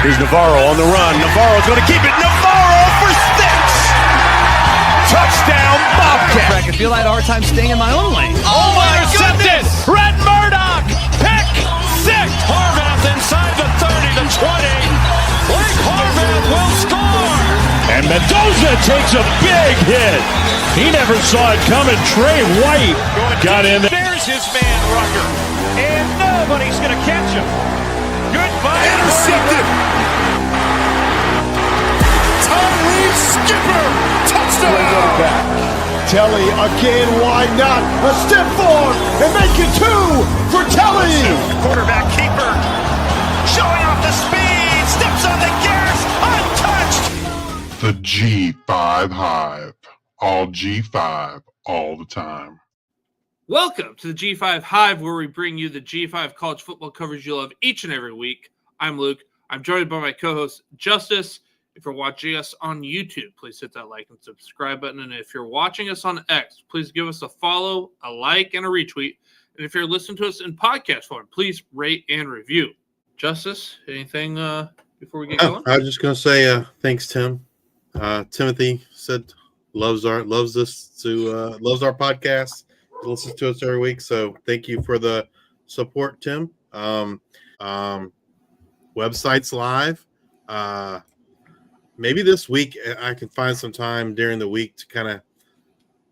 Here's Navarro on the run. Navarro's going to keep it. Navarro for 6. Touchdown, Bobcat. I can feel I had a hard time staying in my own lane. Oh my goodness! Red Murdoch, pick 6. Harvath inside the 30 to 20. Blake Harvath will score. And Mendoza takes a big hit. He never saw it coming. Trey White got in there. There's his man, Rucker. And nobody's going to catch him. Goodbye. Intercepted. Tyree Skipper. Touchdown. Telly again, why not? A step forward and make it 2 for Telly. Quarterback keeper showing off the speed. Steps on the gas. Untouched. The G5 Hive. All G5, all the time. Welcome to the G5 Hive, where we bring you the G5 college football coverage you love each and every week. I'm Luke. I'm joined by my co-host, Justice. If you're watching us on YouTube, please hit that like and subscribe button. And if you're watching us on X, please give us a follow, a like, and a retweet. And if you're listening to us in podcast form, please rate and review. Justice, anything before we get going? I was just going to say thanks, Tim. Timothy said loves our podcast. He listens to us every week. So thank you for the support, Tim. Website's live. Maybe this week I can find some time during the week to kind of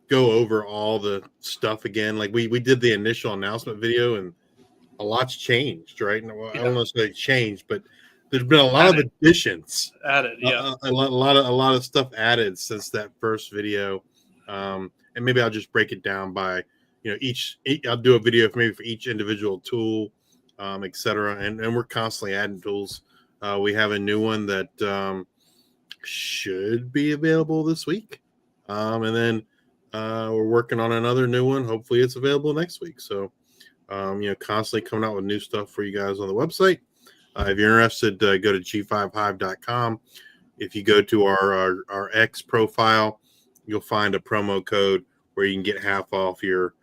go over all the stuff again. Like we did the initial announcement video, and a lot's changed, right? I don't know if it's changed, but there's been a lot of additions. Added, yeah. A lot of stuff added since that first video. And maybe I'll just break it down by, each I'll do a video maybe for each individual tool, et cetera. And we're constantly adding tools. We have a new one that should be available this week. And then we're working on another new one. Hopefully it's available next week. So, constantly coming out with new stuff for you guys on the website. If you're interested, go to g5hive.com. If you go to our X profile, you'll find a promo code where you can get half off your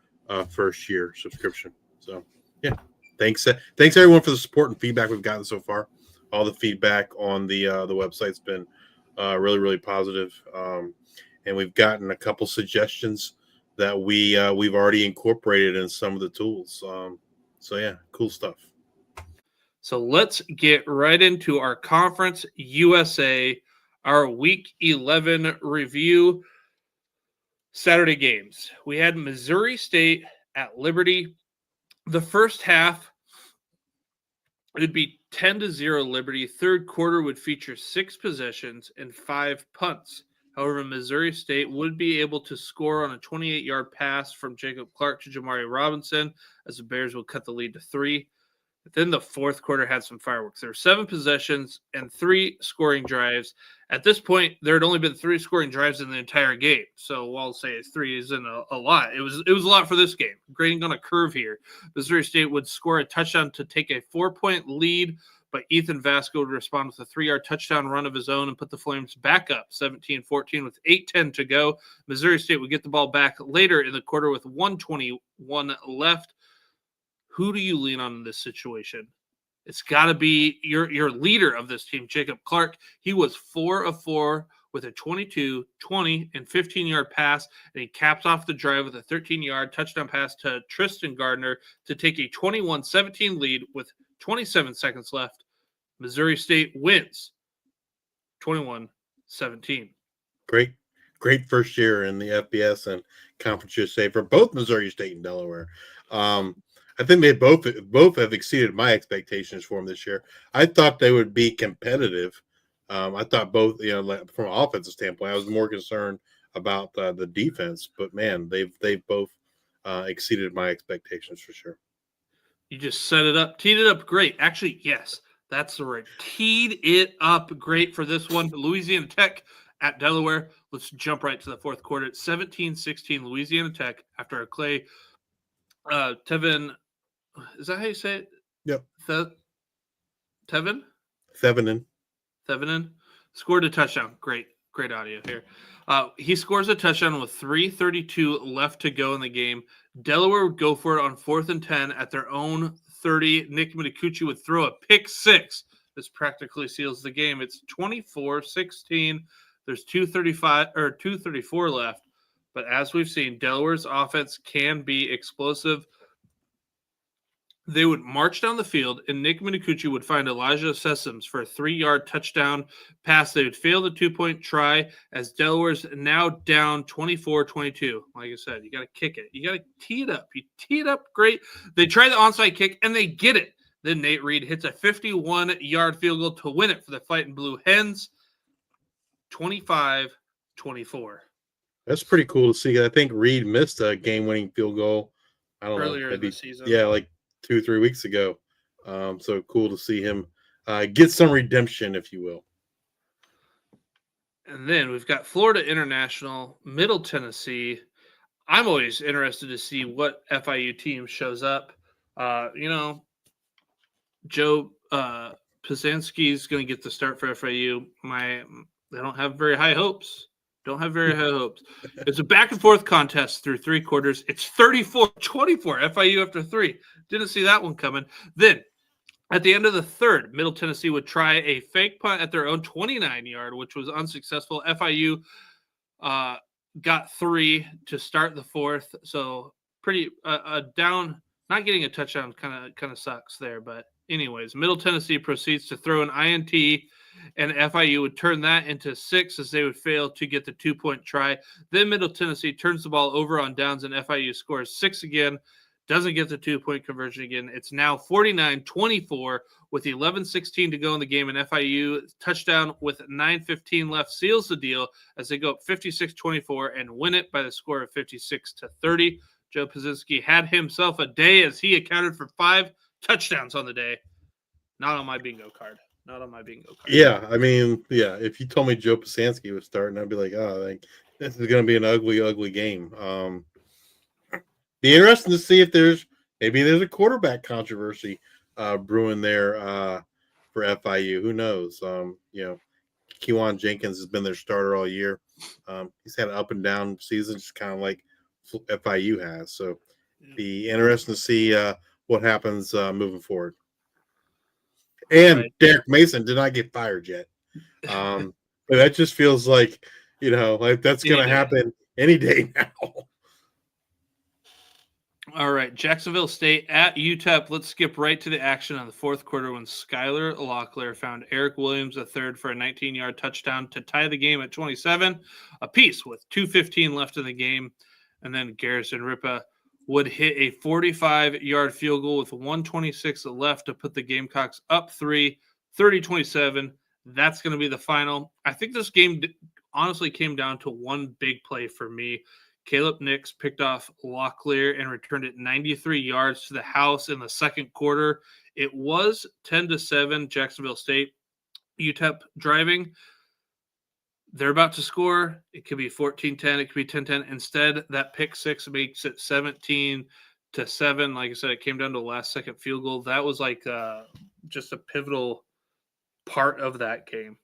first year subscription. So, yeah, thanks everyone for the support and feedback we've gotten so far. All the feedback on the website's been really, really positive. And we've gotten a couple suggestions that we've already incorporated in some of the tools. So yeah, cool stuff. So let's get right into our Conference USA, our Week 11 review. Saturday games. We had Missouri State at Liberty. The first half, it would be 10-0 Liberty. Third quarter would feature 6 possessions and 5 punts. However, Missouri State would be able to score on a 28-yard pass from Jacob Clark to Jamari Robinson, as the Bears would cut the lead to 3. But then the fourth quarter had some fireworks. There were 7 possessions and 3 scoring drives. At this point, there had only been 3 scoring drives in the entire game. So while I'll say 3 isn't a lot, it was a lot for this game. Grading on a curve here. Missouri State would score a touchdown to take a 4-point lead, but Ethan Vasco would respond with a 3-yard touchdown run of his own and put the Flames back up 17-14 with 8:10 to go. Missouri State would get the ball back later in the quarter with 1:21 left. Who do you lean on in this situation? It's got to be your leader of this team, Jacob Clark. He was 4 of 4 with a 22, 20, and 15-yard pass, and he caps off the drive with a 13-yard touchdown pass to Tristan Gardner to take a 21-17 lead with 27 seconds left. Missouri State wins 21-17. Great first year in the FBS and Conference USA for both Missouri State and Delaware. I think they both have exceeded my expectations for them this year. I thought they would be competitive. I thought both, from an offensive standpoint, I was more concerned about the defense. But man, they've both exceeded my expectations for sure. You just teed it up great. Actually, yes, that's the word. Teed it up great for this one. Louisiana Tech at Delaware. Let's jump right to the fourth quarter. It's 17-16 Louisiana Tech after a Clay Tevin. Is that how you say it? Yep. Tevin? Thevenin scored a touchdown. Great audio here. He scores a touchdown with 3:32 left to go in the game. Delaware would go for it on 4th and 10 at their own 30. Nick Mitakuchi would throw a pick 6. This practically seals the game. It's 24-16. There's 2:34 left. But as we've seen, Delaware's offense can be explosive. They would march down the field, and Nick Minicucci would find Elijah Sessoms for a 3-yard touchdown pass. They would fail the 2-point try as Delaware's now down 24-22. Like I said, you got to kick it. You got to tee it up. You tee it up great. They try the onside kick, and they get it. Then Nate Reed hits a 51-yard field goal to win it for the Fighting Blue Hens, 25-24. That's pretty cool to see. I think Reed missed a game-winning field goal. I don't know. Earlier in the season. Yeah, like 2 or 3 weeks ago. So cool to see him get some redemption, if you will. And then we've got Florida International, Middle Tennessee. I'm always interested to see what FIU team shows up. Joe Pisanski is going to get the start for FIU. They don't have very high hopes. It's a back and forth contest through 3 quarters. It's 34-24 FIU after 3. Didn't see that one coming. Then at the end of the third, Middle Tennessee would try a fake punt at their own 29-yard, which was unsuccessful. FIU got 3 to start the fourth. So pretty down, not getting a touchdown kind of sucks there. But anyways, Middle Tennessee proceeds to throw an INT, and FIU would turn that into 6 as they would fail to get the 2-point try. Then Middle Tennessee turns the ball over on downs, and FIU scores 6 again. Doesn't get the 2-point conversion again. It's now 49-24 with 11:16 to go in the game, and FIU touchdown with 9:15 left seals the deal as they go up 56-24 and win it by the score of 56-30. Joe Pisanski had himself a day as he accounted for 5 touchdowns on the day. Not on my bingo card. Yeah, I mean, yeah, if you told me Joe Pisanski was starting, I'd be like, this is going to be an ugly, ugly game. Be interesting to see if there's a quarterback controversy brewing there for FIU. Who knows? Kewan Jenkins has been their starter all year. He's had an up and down season, just kind of like FIU has. So be interesting to see what happens moving forward. And right. Derek Mason did not get fired yet. But that just feels like, that's going to happen any day now. All right, Jacksonville State at UTEP. Let's skip right to the action on the fourth quarter when Skylar Locklear found Eric Williams a third for a 19-yard touchdown to tie the game at 27 apiece with 2:15 left in the game. And then Garrison Ripa would hit a 45-yard field goal with 1:26 left to put the Gamecocks up 3, 30-27. That's going to be the final. I think this game honestly came down to one big play for me. Caleb Nix picked off Locklear and returned it 93 yards to the house in the second quarter. It was 10-7 Jacksonville State. UTEP driving. They're about to score. It could be 14-10. It could be 10-10. Instead, that pick six makes it 17-7. Like I said, it came down to a last-second field goal. That was like just a pivotal part of that game.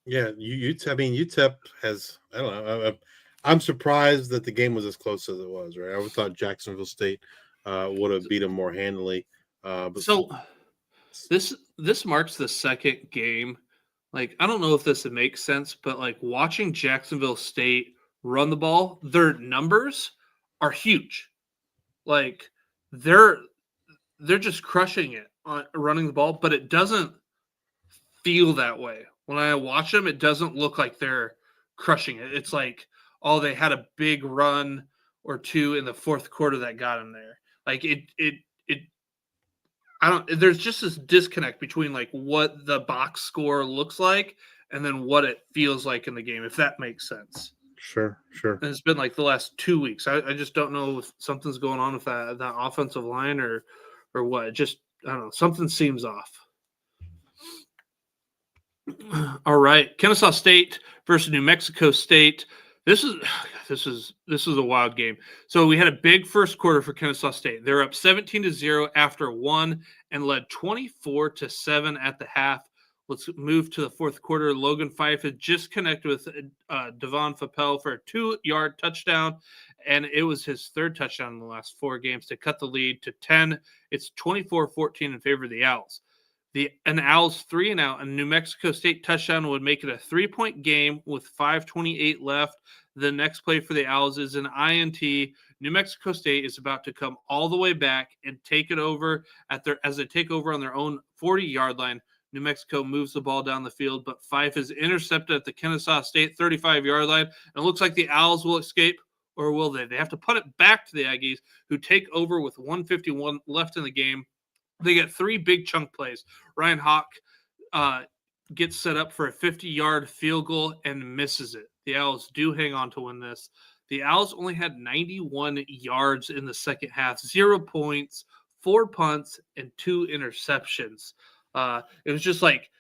Yeah, UTEP has, I don't know, I'm surprised that the game was as close as it was, right? I would thought Jacksonville State would have beat them more handily. So this marks the second game. Like, I don't know if this makes sense, but like watching Jacksonville State run the ball, their numbers are huge. Like they're just crushing it on running the ball, but it doesn't feel that way. When I watch them, it doesn't look like they're crushing it. It's like, oh, they had a big run or two in the fourth quarter that got them there. Like there's just this disconnect between like what the box score looks like and then what it feels like in the game, if that makes sense. Sure. And it's been like the last 2 weeks. I just don't know if something's going on with that offensive line or what. Just, I don't know. Something seems off. All right. Kennesaw State versus New Mexico State. This is a wild game. So we had a big first quarter for Kennesaw State. They're up 17-0 after 1 and led 24-7 at the half. Let's move to the fourth quarter. Logan Fife had just connected with Devon Fappel for a 2-yard touchdown, and it was his third touchdown in the last 4 games to cut the lead to 10. It's 24-14 in favor of the Owls. An Owls 3-and-out, and New Mexico State touchdown would make it a 3-point game with 5:28 left. The next play for the Owls is an INT. New Mexico State is about to come all the way back and take it over as they take over on their own 40-yard line. New Mexico moves the ball down the field, but Fife is intercepted at the Kennesaw State 35-yard line. And it looks like the Owls will escape, or will they? They have to put it back to the Aggies, who take over with 1:51 left in the game. They get 3 big chunk plays. Ryan Hawk gets set up for a 50-yard field goal and misses it. The Owls do hang on to win this. The Owls only had 91 yards in the second half, 0 points, 4 punts, and 2 interceptions. It was just like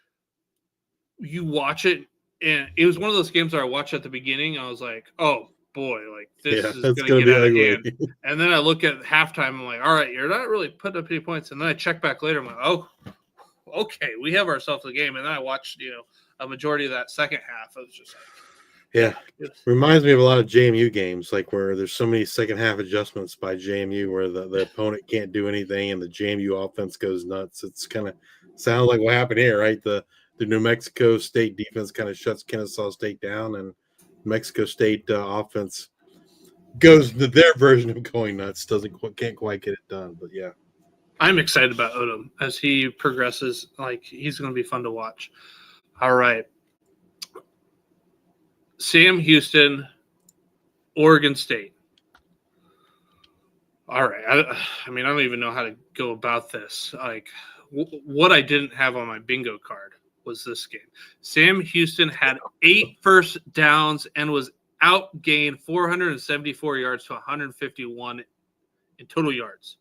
you watch it, and it was one of those games where I watched at the beginning. I was like, oh, boy, like this is going to get out of hand. And then I look at halftime. I'm like, all right, you're not really putting up any points. And then I check back later. I'm like, oh, okay, we have ourselves a game. And then I watched, a majority of that second half. I was just like, yeah, reminds me of a lot of JMU games, like where there's so many second half adjustments by JMU where the opponent can't do anything and the JMU offense goes nuts. It's kind of sounds like what happened here, right? The New Mexico State defense kind of shuts Kennesaw State down, and Mexico State offense goes to their version of going nuts. Can't quite get it done, but yeah. I'm excited about Odom as he progresses. Like, he's going to be fun to watch. All right. Sam Houston, Oregon State. All right. I mean, I don't even know how to go about this. Like, what I didn't have on my bingo card was this game. Sam Houston had 8 first downs and was outgained 474 yards to 151 in total yards.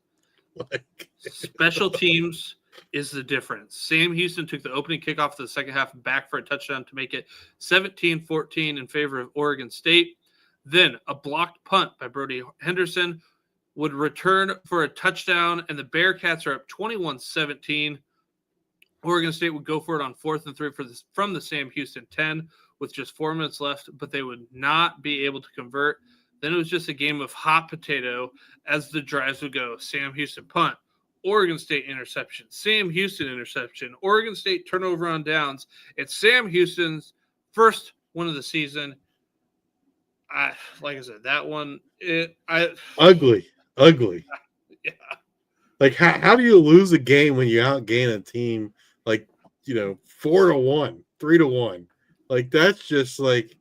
Special teams is the difference. Sam Houston took the opening kickoff of the second half back for a touchdown to make it 17-14 in favor of Oregon State. Then a blocked punt by Brody Henderson would return for a touchdown, and the Bearcats are up 21-17. Oregon State would go for it on 4th and 3 from the Sam Houston 10 with just 4 minutes left, but they would not be able to convert. Then it was just a game of hot potato as the drives would go. Sam Houston punt, Oregon State interception, Sam Houston interception, Oregon State turnover on downs. It's Sam Houston's first win of the season. Like I said, that one, ugly. Yeah. Like, how do you lose a game when you outgain a team like, 4-1, 3-1? Like, that's just like,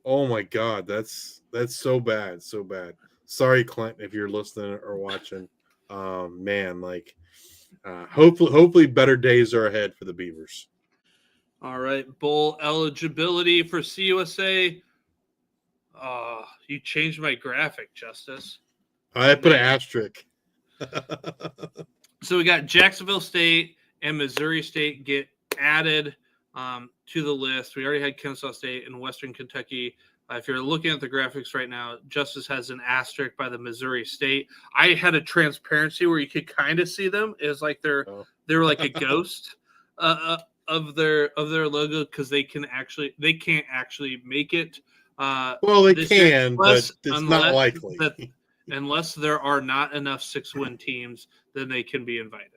oh my God, that's so bad, so bad. Sorry, Clint, if you're listening or watching. Man, like, hopefully better days are ahead for the Beavers. All right, bowl eligibility for CUSA. You changed my graphic, Justice. I put an asterisk. So we got Jacksonville State and Missouri State get added to the list. We already had Kennesaw State and Western Kentucky. If you're looking at the graphics right now, Justice has an asterisk by the Missouri State. I had a transparency where you could kind of see them. It was like they were like a ghost of their logo because they can't actually make it. Well, they can, but it's not likely. Unless there are not enough 6-win teams, then they can be invited.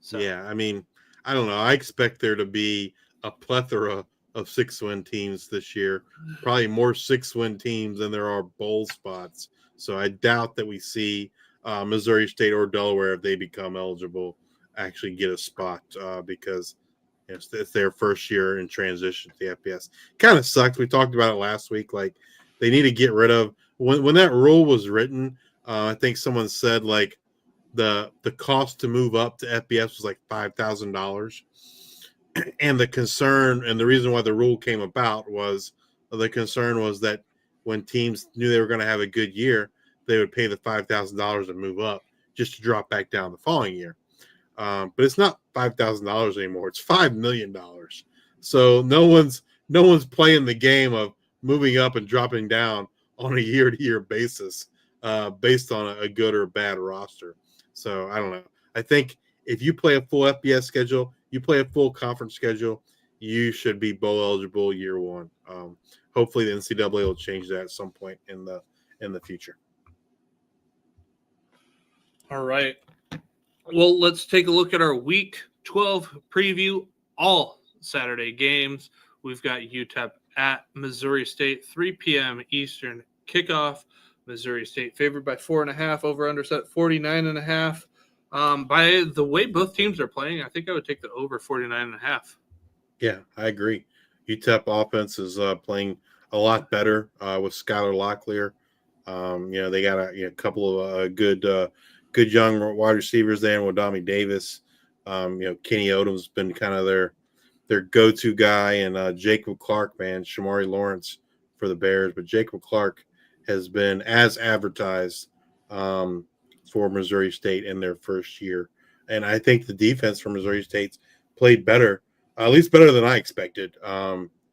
So. Yeah, I mean, I don't know. I expect there to be a plethora of 6-win teams this year. Probably more 6-win teams than there are bowl spots. So I doubt that we see Missouri State or Delaware, if they become eligible, actually get a spot because it's their first year in transition to the FBS. Kind of sucks. We talked about it last week. Like, they need to get rid of when that rule was written. I think someone said like the cost to move up to FBS was like $5,000, and the concern and the reason why the rule came about was the concern was that when teams knew they were going to have a good year, they would pay the $5,000 and move up just to drop back down the following year. But it's not $5,000 anymore; it's $5 million. So no one's playing the game of moving up and dropping down on a year-to-year basis based on a good or bad roster. So I don't know. I think if you play a full FBS schedule, you play a full conference schedule, you should be bowl eligible year one. Hopefully the NCAA will change that at some point in the future. All right. Well, let's take a look at our week 12 preview all Saturday games. We've got UTEP at Missouri State, 3 p.m. Eastern kickoff. Missouri State favored by 4.5, over under set 49.5. By the way both teams are playing, I think I would take the over 49.5. Yeah, I agree. UTEP offense is playing a lot better with Skylar Locklear. They got a couple of good young wide receivers there, and Wadami Davis. Kenny Odom's been kind of their go-to guy, and Jacob Clark, man, Shamari Lawrence for the Bears. But Jacob Clark has been as advertised for Missouri State in their first year. And I think the defense for Missouri State's played better, at least better than I expected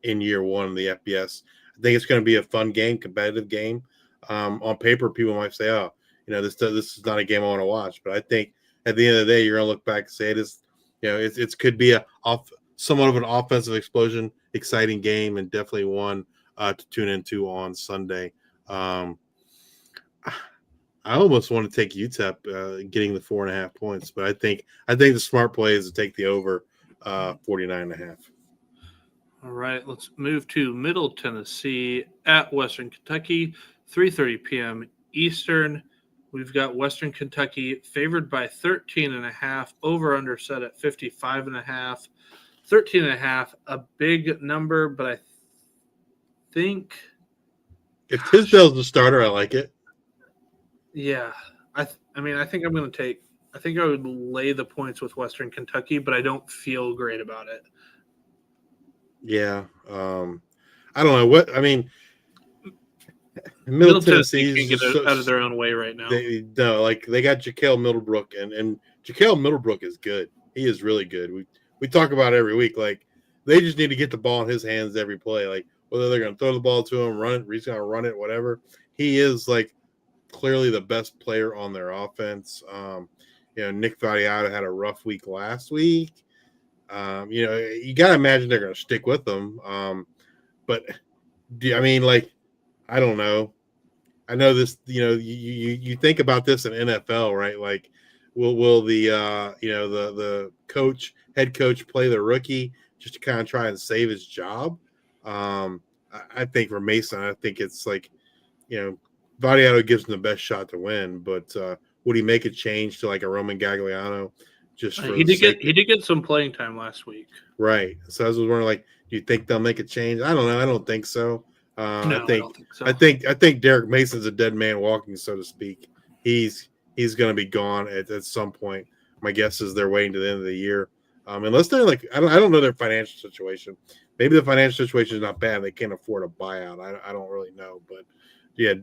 in year one of the FBS. I think it's going to be a fun game, competitive game. On paper, people might say, oh, this is not a game I want to watch. But I think at the end of the day, you're going to look back and say it could be somewhat of an offensive explosion, exciting game, and definitely one to tune into on Sunday. I almost want to take UTEP getting the 4.5 points, but I think the smart play is to take the over 49.5. All right, let's move to Middle Tennessee at Western Kentucky, 3:30 p.m. Eastern. We've got Western Kentucky favored by 13.5, over under set at 55.5. 13.5, a big number, but I think if Tisdale's the starter, I like it. Yeah, I think I'm going to take. I think I would lay the points with Western Kentucky, but I don't feel great about it. Yeah, I don't know what I mean. Middle Tennessee can get out of their own way right now. They got Jaquel Middlebrook, and Jaquel Middlebrook is good. He is really good. We talk about it every week. Like, they just need to get the ball in his hands every play. Like, whether they're going to throw the ball to him, run it, he's going to run it, whatever. He is like clearly the best player on their offense. Nick Vadiata had a rough week last week. You got to imagine they're going to stick with them. But I don't know. I know this, you think about this in NFL, right? Like, will the head coach play the rookie just to kind of try and save his job? I think for Mason, I think it's like, Vadiato gives him the best shot to win, but would he make a change to like a Roman Gagliano? Just for he did get some playing time last week, right? So I was wondering, like, do you think they'll make a change? I don't know. I don't think so. No, I don't think so. I think Derek Mason's a dead man walking, so to speak. He's going to be gone at some point. My guess is they're waiting to the end of the year, unless they're like, I don't know their financial situation. Maybe the financial situation is not bad. They can't afford a buyout. I don't really know, but yeah,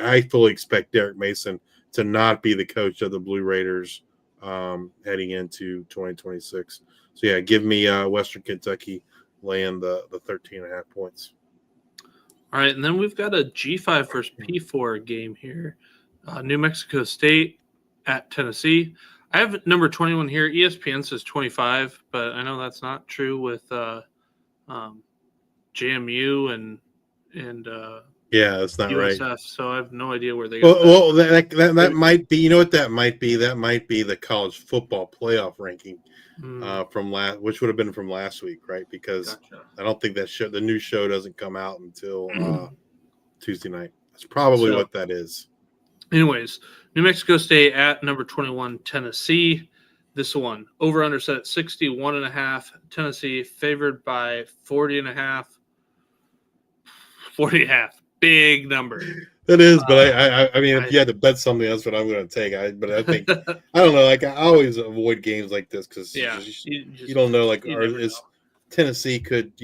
I fully expect Derek Mason to not be the coach of the Blue Raiders heading into 2026. So yeah, give me Western Kentucky laying the 13.5 points. All right, and then we've got a G5 versus P4 game here. New Mexico State at Tennessee. I have number 21 here. ESPN says 25, but I know that's not true with JMU and yeah, that's not USF, right. So I have no idea where they got well, that might be. You know what that might be? That might be the college football playoff ranking from which would have been from last week, right? Because gotcha. I don't think the new show doesn't come out until Tuesday night. That's probably what that is. Anyways, New Mexico State at number 21, Tennessee. This one over under set at 61.5. Tennessee favored by 40.5. 40.5. Big number. It is, but I mean, if you had to bet something, that's what I'm going to take. But I think I don't know. Like, I always avoid games like this because you don't know. Like, is Tennessee could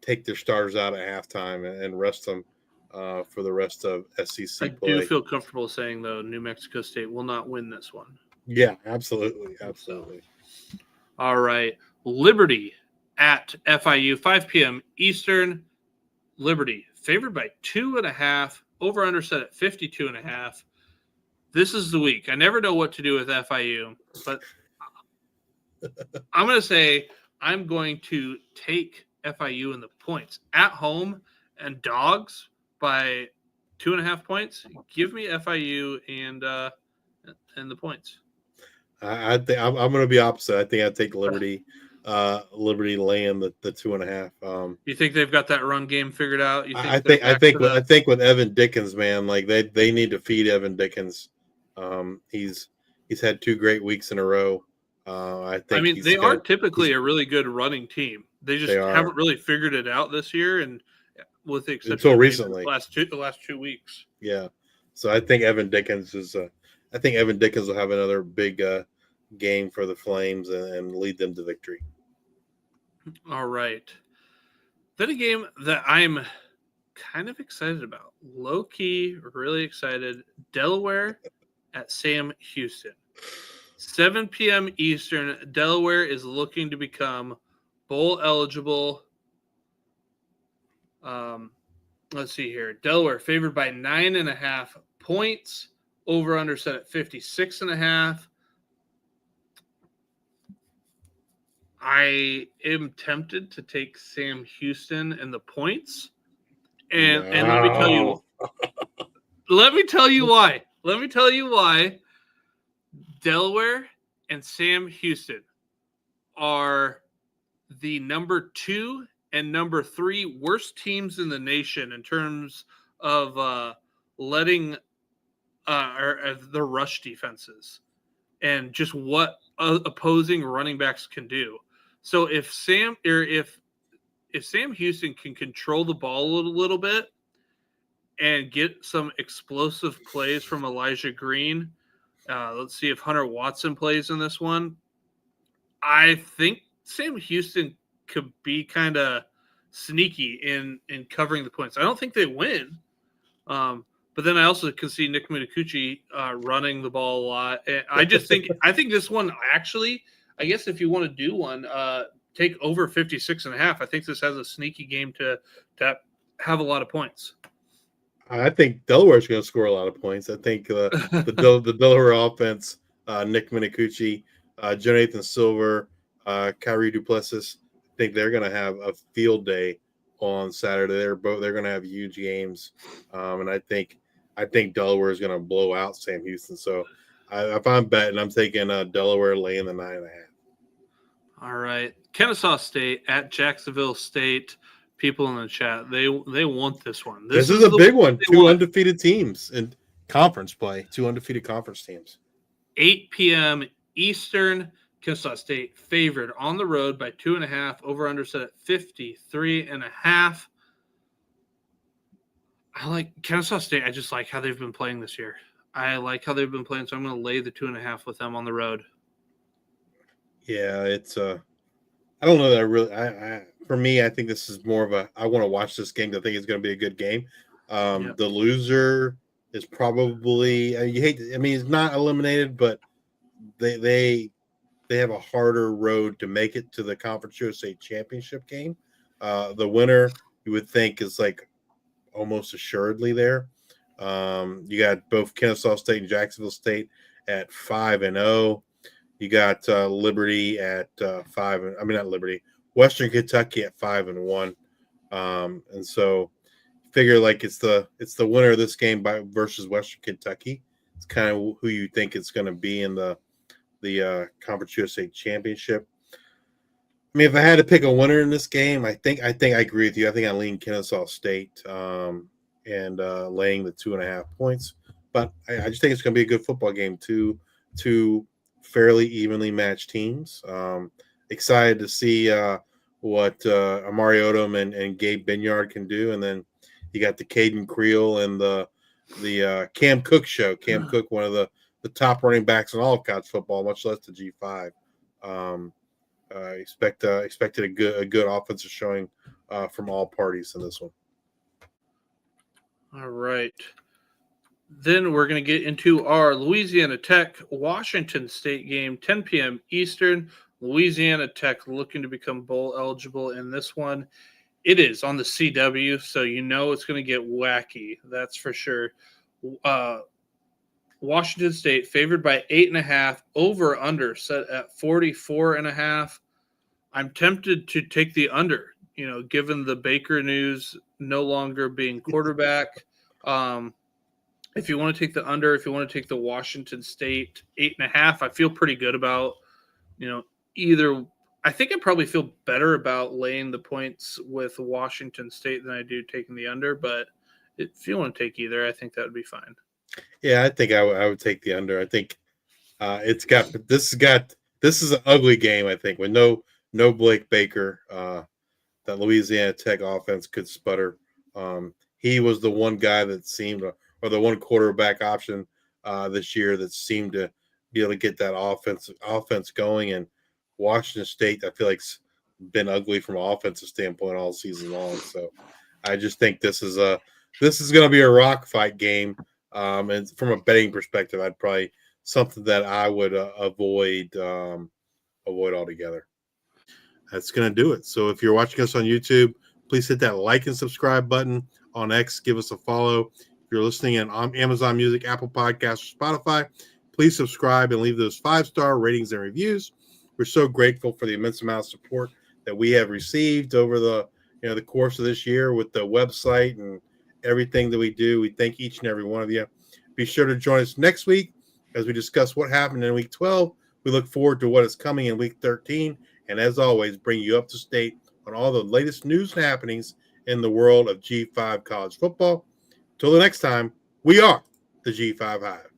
take their starters out at halftime and rest them for the rest of SEC play. I do feel comfortable saying though, New Mexico State will not win this one. Yeah, absolutely. All right, Liberty at FIU, 5 p.m. Eastern. Liberty favored by 2.5, over under set at 52.5. This is the week. I never know what to do with FIU, but I'm going to say I'm going to take FIU in the points at home and dogs by 2.5 points. Give me FIU and the points. I think I'm going to be opposite. I think I'd take Liberty. Liberty laying the 2.5. You think they've got that run game figured out? You I they're think I back think to with, I think with Evan Dickens, man, like they need to feed Evan Dickens. He's had 2 great weeks in a row. I think he's they are gonna. typically a really good running team. They just They are haven't really figured it out this year, and with the exception until of maybe recently. the last 2 weeks. Yeah. So I think Evan Dickens is. I think Evan Dickens will have another big game for the Flames and lead them to victory. All right. Then a game that I'm kind of excited about. Low key, really excited. Delaware at Sam Houston. 7 p.m. Eastern. Delaware is looking to become bowl eligible. Let's see here. Delaware favored by 9.5 points. Over under set at 56.5. I am tempted to take Sam Houston and the points. And let me tell you why. Let me tell you why. Delaware and Sam Houston are the number 2 and number 3 worst teams in the nation in terms of letting the rush defenses and just what opposing running backs can do. So if Sam Houston can control the ball a little bit and get some explosive plays from Elijah Green, let's see if Hunter Watson plays in this one. I think Sam Houston could be kind of sneaky in covering the points. I don't think they win, but then I also can see Nick Mitakuchi running the ball a lot. And I think this one actually, I guess if you want to do one, take over 56.5. I think this has a sneaky game to have a lot of points. I think Delaware's going to score a lot of points. I think the Delaware offense, Nick Minicucci, Jonathan Silver, Kyrie Duplessis, I think they're going to have a field day on Saturday. They're going to have huge games, and I think Delaware is going to blow out Sam Houston. So if I'm betting, I'm taking Delaware laying the 9.5. All right, Kennesaw State at Jacksonville State. People in the chat, they want this one. This is a big one. 2 undefeated teams in conference play. 2 undefeated conference teams. 8 p.m. Eastern. Kennesaw State favored on the road by 2.5. Over under set at 53.5. I like Kennesaw State. I just like how they've been playing this year. I like how they've been playing, so I'm going to lay the 2.5 with them on the road. Yeah, it's I don't know that I really. For me, I think this is more of I want to watch this game. I think it's going to be a good game. Yep. The loser is probably he's not eliminated, but they have a harder road to make it to the Conference USA Championship game. The winner, you would think, is like almost assuredly there. You got both Kennesaw State and Jacksonville State at 5-0. You got Liberty at 5. I mean, not Liberty. Western Kentucky at 5-1. And so figure like it's the winner of this game versus Western Kentucky. It's kind of who you think it's going to be in the Conference USA Championship. I mean, if I had to pick a winner in this game, I think I agree with you. I think I lean Kennesaw State and laying the 2.5 points. But I just think it's going to be a good football game. Two fairly evenly matched teams. Excited to see what Amari Odom and Gabe Binyard can do, and then you got the Caden Creel and the Cam Cook show. Cam Cook, one of the top running backs in all of college football, much less the G5. Expected a good offensive showing from all parties in this one. All right. Then we're going to get into our Louisiana Tech Washington State game, 10 p.m. Eastern. Louisiana Tech looking to become bowl eligible in this one. It is on the CW, so you know it's going to get wacky. That's for sure. Washington State favored by 8.5. Over under set at 44.5. I'm tempted to take the under. Given the Baker news no longer being quarterback. If you want to take the under, if you want to take the Washington State 8.5, I feel pretty good about, either. I think I probably feel better about laying the points with Washington State than I do taking the under. But if you want to take either, I think that would be fine. Yeah, I think I would take the under. I think this is an ugly game. I think with no Blake Baker, that Louisiana Tech offense could sputter. He was the one guy that seemed, or the one quarterback option this year that seemed to be able to get that offense going. And Washington State, I feel like's been ugly from an offensive standpoint all season long. So I just think this is going to be a rock fight game. And from a betting perspective, I'd probably something that I would avoid altogether. That's going to do it. So if you're watching us on YouTube, please hit that like and subscribe button. On X, give us a follow. If you're listening on Amazon Music, Apple Podcasts, or Spotify, please subscribe and leave those 5-star ratings and reviews. We're so grateful for the immense amount of support that we have received over the course of this year with the website and everything that we do. We thank each and every one of you. Be sure to join us next week as we discuss what happened in Week 12. We look forward to what is coming in Week 13. And as always, bring you up to date on all the latest news and happenings in the world of G5 college football. Till the next time, we are the G5 Hive.